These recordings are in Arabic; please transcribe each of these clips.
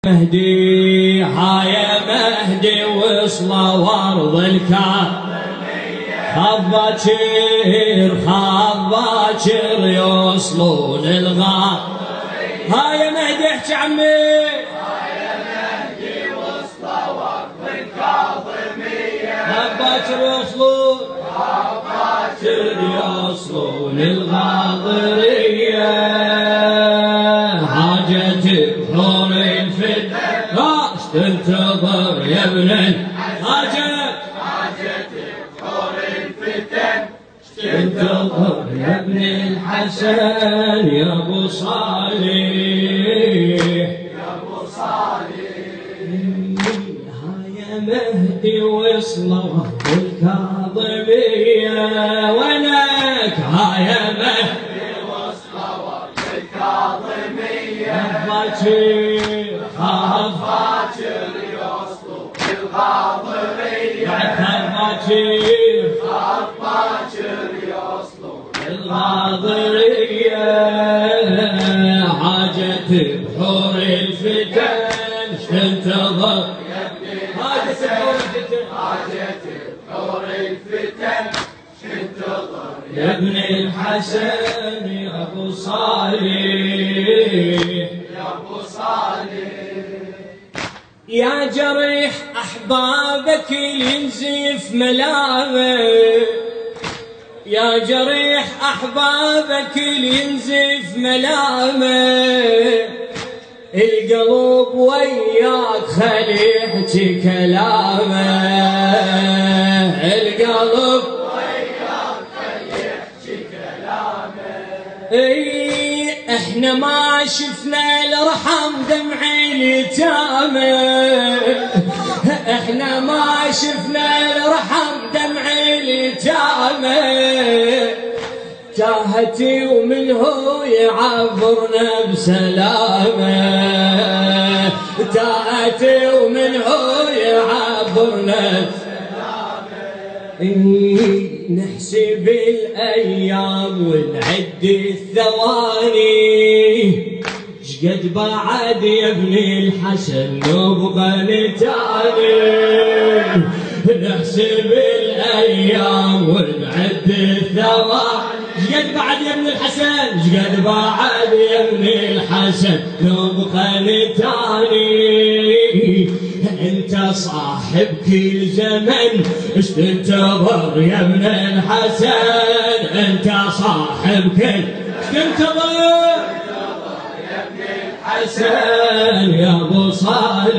مهدي هاي مهدي وصلوا ارض الكعبة خاف باكر يوصلون الغار. هاي مهدي احكي عمي هاي مهدي وصلوا ارض الكاظمية خاف باكر يوصلون الغاضرية. حاجة بحور الفتن راش تنتظر يا ابن حاجة بحور الفتن تنتظر يا ابن الحسن يا ابو صالح يا ابو صالح. هاي مهدي وصلوا الكاظمية وينك هاي مهدي وصلوا ارض الكاظمية خاف باكر يوصلوا الغاضرية خاف باكر يوصلوا الغاضرية. حاجة بحور الفتن تنتظر حاجة بحور الفتن حاجة بحور الفتن تنتظر يا ابن الحسن يا ابو صالح يا ابو صالح. يا جريح احبابك ينزف ملامه يا جريح احبابك ينزف ملامه. القلب وياك خلي يحكي كلامه القلب وياك خلي يحكي كلامه. احنا ما شفنا الارحم دمع اليتامى احنا ما شفنا الارحم دمع اليتامى. تاهتي ومن هو يعبرنا بسلامه تاهتي ومن هو يعبرنا نحسب الايام ونعد الثواني شقد بعد يا ابن الحسن نبغى نتاني. نحسب الايام ونعد الثواني شقد بعد يا ابن الحسن شقد بعد يا ابن الحسن نبغى نتاني. انت صاحب كل زمن اش تنتظر يا ابن الحسن انت صاحب كل اش تنتظر يا ابن الحسن حسن يا ابو صالح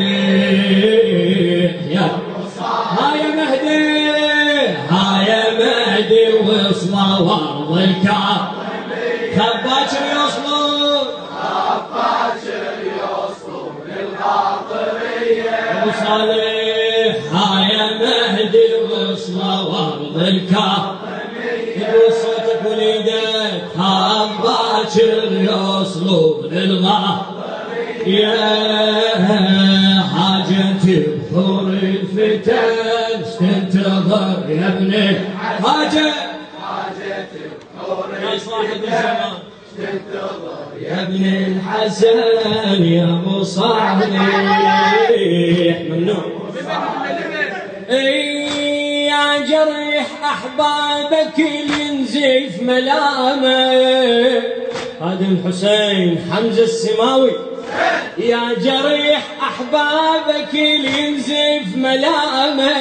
يا ابو صالح. هاي مهدي هاي مهدي وصلوا ارض الكعبة خاف باكر يوصلون للغاضرية ابو صالح. هاي مهدي وصلوا ارض الكعبة يقول صوتك وليدك خاف باكر يوصلون للغاضرية. يا حاجة بحور الفتن تنتظر يا ابن حاجة بحور يا صاحب الزمان تنتظر يا ابن الحسن يا ابو صالح ممنوع. يا جريح احبابك ينزف ملامه. خادم الحسين حمزة السماوي. يا جريح احبابك ينزف ملامه.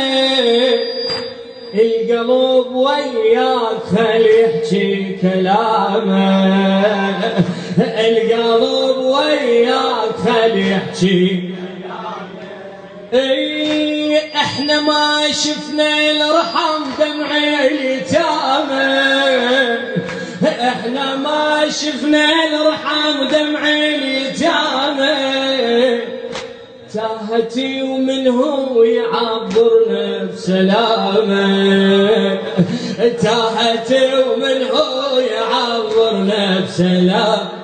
القلب وياك خلي يحكي كلامه القلب وياك خلي يحكي. احنا ما شفنا الارحم دمع اليتامى احنا ما شفنا الارحم دمع اليتامى. تاهتي ومن هو يعبرنا بسلامه تاهتي ومن هو يعبرنا بسلامه.